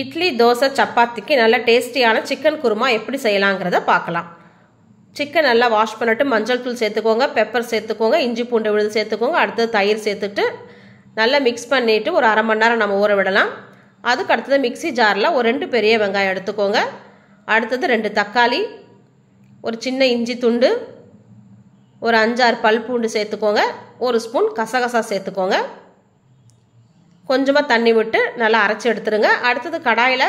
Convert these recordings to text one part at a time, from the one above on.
இட்லி, தோசை, சப்பாத்திக்கு நல்ல டேஸ்டியான சிக்கன் குருமா எப்படி செய்யலாங்கிறத பார்க்கலாம். சிக்கன் நல்லா வாஷ் பண்ணிட்டு மஞ்சள் தூள் சேர்த்துக்கோங்க, பெப்பர் சேர்த்துக்கோங்க, இஞ்சி பூண்டு விழுது சேர்த்துக்கோங்க. அடுத்தது தயிர் சேர்த்துட்டு நல்லா மிக்ஸ் பண்ணிவிட்டு ஒரு அரை மணி நேரம் நம்ம ஊற விடலாம். அதுக்கு அடுத்தது மிக்சி ஜாரில் ஒரு 2 பெரிய வெங்காயம் எடுத்துக்கோங்க. அடுத்தது 2 தக்காளி, ஒரு சின்ன இஞ்சி துண்டு, ஒரு 5-6 பல் பூண்டு சேர்த்துக்கோங்க. 1 ஸ்பூன் கசகசா சேர்த்துக்கோங்க. கொஞ்சமாக தண்ணி விட்டு நல்லா அரைச்சி எடுத்துருங்க. அடுத்தது கடாயில்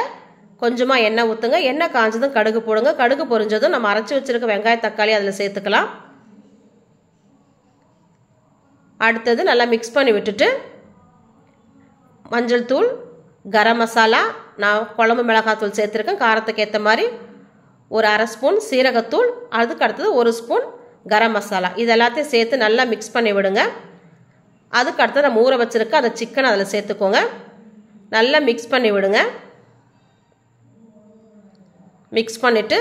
கொஞ்சமாக எண்ணெய் ஊற்றுங்க. எண்ணெய் காஞ்சதும் கடுகு போடுங்க. கடுகு பொரிஞ்சதும் நம்ம அரைச்சி வச்சுருக்க வெங்காயம், தக்காளி அதில் சேர்த்துக்கலாம். அடுத்தது நல்லா மிக்ஸ் பண்ணி விட்டுட்டு மஞ்சள் தூள், கரம் மசாலா, நான் குழம்பு மிளகாத்தூள் சேர்த்துருக்கேன் காரத்துக்கு ஏற்ற மாதிரி, ஒரு அரை ஸ்பூன் சீரகத்தூள், அதுக்கு அடுத்தது 1 ஸ்பூன் கரம் மசாலா, இது எல்லாத்தையும் சேர்த்து நல்லா மிக்ஸ் பண்ணி விடுங்க. அதுக்கு அடுத்து நம்ம ஊற வச்சுருக்க அந்த சிக்கன் அதில் சேர்த்துக்கோங்க. நல்லா மிக்ஸ் பண்ணி விடுங்க. மிக்ஸ் பண்ணிவிட்டு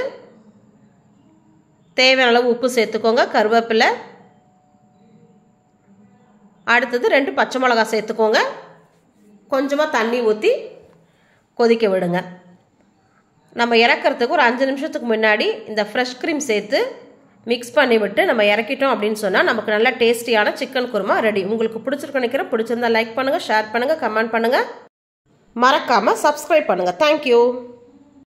தேவையான அளவு உப்பு சேர்த்துக்கோங்க, கருவேப்பிலை, அடுத்தது 2 பச்சை மிளகா சேர்த்துக்கோங்க. கொஞ்சமாக தண்ணி ஊற்றி கொதிக்க விடுங்க. நம்ம இறக்கிறதுக்கு ஒரு 5 நிமிஷத்துக்கு முன்னாடி இந்த ஃப்ரெஷ் க்ரீம் சேர்த்து மிக்ஸ் பண்ணி விட்டு நம்ம இறக்கிட்டோம் அப்படின்னு சொன்னால் நமக்கு நல்ல டேஸ்டியான சிக்கன் குருமா ரெடி. உங்களுக்கு பிடிச்சிருக்க நினைக்கிறேன். பிடிச்சிருந்தா லைக் பண்ணுங்கள், ஷேர் பண்ணுங்கள், கமெண்ட் பண்ணுங்கள், மறக்காமல் சப்ஸ்கிரைப் பண்ணுங்கள். தேங்க்யூ.